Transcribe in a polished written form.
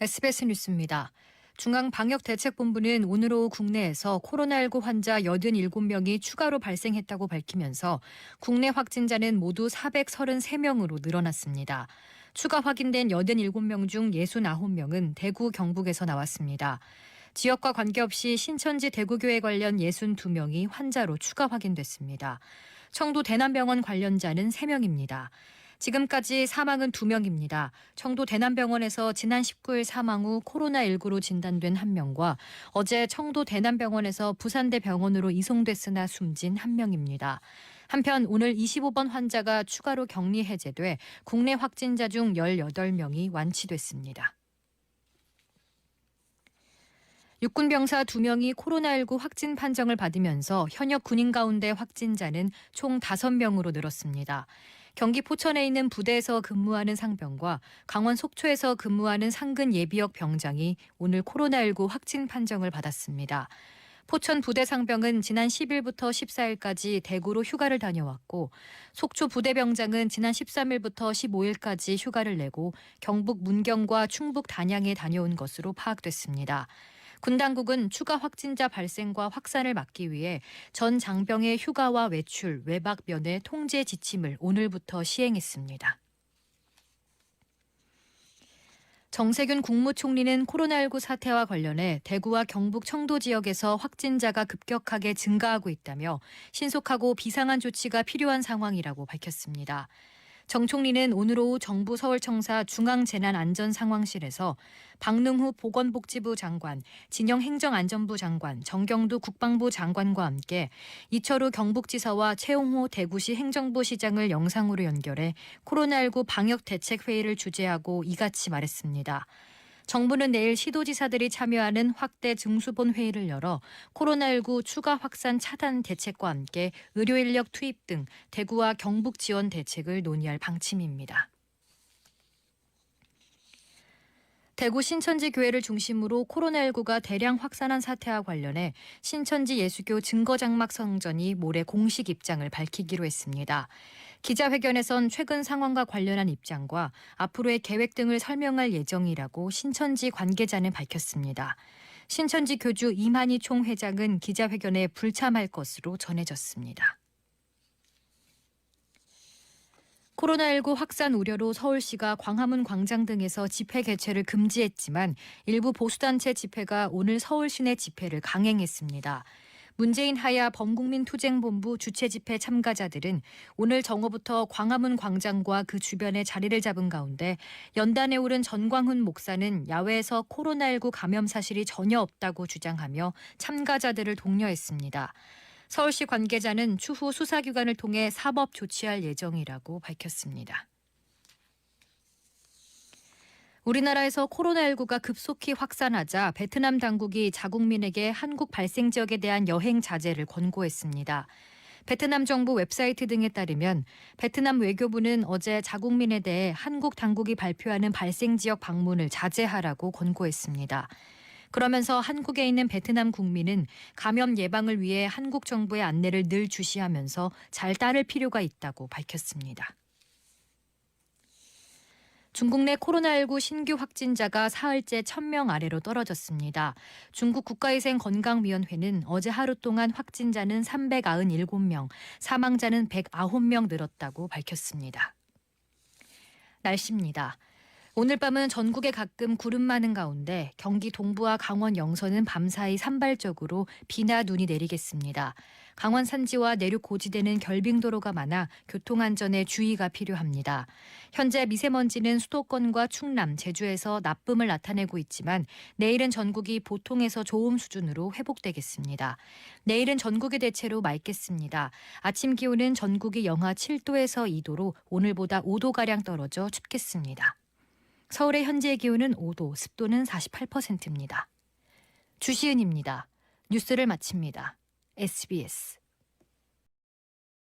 SBS 뉴스입니다. 중앙방역대책본부는 오늘 오후 국내에서 코로나19 환자 87명이 추가로 발생했다고 밝히면서 국내 확진자는 모두 433명으로 늘어났습니다. 추가 확인된 87명 중 69명은 대구, 경북에서 나왔습니다. 지역과 관계없이 신천지 대구교회 관련 62명이 환자로 추가 확인됐습니다. 청도 대남병원 관련자는 3명입니다. 지금까지 사망은 2명입니다. 청도 대남병원에서 지난 19일 사망 후 코로나19로 진단된 1명과 어제 청도 대남병원에서 부산대 병원으로 이송됐으나 숨진 1명입니다. 한편 오늘 25번 환자가 추가로 격리 해제돼 국내 확진자 중 18명이 완치됐습니다. 육군병사 2명이 코로나19 확진 판정을 받으면서 현역 군인 가운데 확진자는 총 5명으로 늘었습니다. 경기 포천에 있는 부대에서 근무하는 상병과 강원 속초에서 근무하는 상근 예비역 병장이 오늘 코로나19 확진 판정을 받았습니다. 포천 부대 상병은 지난 10일부터 14일까지 대구로 휴가를 다녀왔고 속초 부대 병장은 지난 13일부터 15일까지 휴가를 내고 경북 문경과 충북 단양에 다녀온 것으로 파악됐습니다. 군 당국은 추가 확진자 발생과 확산을 막기 위해 전 장병의 휴가와 외출, 외박 면회 통제 지침을 오늘부터 시행했습니다. 정세균 국무총리는 코로나19 사태와 관련해 대구와 경북 청도 지역에서 확진자가 급격하게 증가하고 있다며 신속하고 비상한 조치가 필요한 상황이라고 밝혔습니다. 정 총리는 오늘 오후 정부 서울청사 중앙재난안전상황실에서 박능후 보건복지부 장관, 진영 행정안전부 장관, 정경두 국방부 장관과 함께 이철우 경북지사와 최용호 대구시 행정부 시장을 영상으로 연결해 코로나19 방역대책회의를 주재하고 이같이 말했습니다. 정부는 내일 시도지사들이 참여하는 확대 증수본 회의를 열어 코로나19 추가 확산 차단 대책과 함께 의료인력 투입 등 대구와 경북 지원 대책을 논의할 방침입니다. 대구 신천지 교회를 중심으로 코로나19가 대량 확산한 사태와 관련해 신천지 예수교 증거장막 성전이 모레 공식 입장을 밝히기로 했습니다. 기자회견에선 최근 상황과 관련한 입장과 앞으로의 계획 등을 설명할 예정이라고 신천지 관계자는 밝혔습니다. 신천지 교주 이만희 총회장은 기자회견에 불참할 것으로 전해졌습니다. 코로나19 확산 우려로 서울시가 광화문 광장 등에서 집회 개최를 금지했지만 일부 보수단체 집회가 오늘 서울 시내 집회를 강행했습니다. 문재인 하야 범국민투쟁본부 주최 집회 참가자들은 오늘 정오부터 광화문 광장과 그 주변에 자리를 잡은 가운데 연단에 오른 전광훈 목사는 야외에서 코로나19 감염 사실이 전혀 없다고 주장하며 참가자들을 독려했습니다. 서울시 관계자는 추후 수사기관을 통해 사법 조치할 예정이라고 밝혔습니다. 우리나라에서 코로나19가 급속히 확산하자 베트남 당국이 자국민에게 한국 발생 지역에 대한 여행 자제를 권고했습니다. 베트남 정부 웹사이트 등에 따르면 베트남 외교부는 어제 자국민에 대해 한국 당국이 발표하는 발생 지역 방문을 자제하라고 권고했습니다. 그러면서 한국에 있는 베트남 국민은 감염 예방을 위해 한국 정부의 안내를 늘 주시하면서 잘 따를 필요가 있다고 밝혔습니다. 중국 내 코로나19 신규 확진자가 사흘째 1,000명 아래로 떨어졌습니다. 중국 국가위생건강위원회는 어제 하루 동안 확진자는 397명, 사망자는 109명 늘었다고 밝혔습니다. 날씨입니다. 오늘 밤은 전국에 가끔 구름 많은 가운데 경기 동부와 강원 영서는 밤사이 산발적으로 비나 눈이 내리겠습니다. 강원 산지와 내륙 고지대는 결빙도로가 많아 교통안전에 주의가 필요합니다. 현재 미세먼지는 수도권과 충남, 제주에서 나쁨을 나타내고 있지만 내일은 전국이 보통에서 좋음 수준으로 회복되겠습니다. 내일은 전국이 대체로 맑겠습니다. 아침 기온은 전국이 영하 7도에서 2도로 오늘보다 5도가량 떨어져 춥겠습니다. 서울의 현재 기온은 5도, 습도는 48%입니다. 주시은입니다. 뉴스를 마칩니다. SBS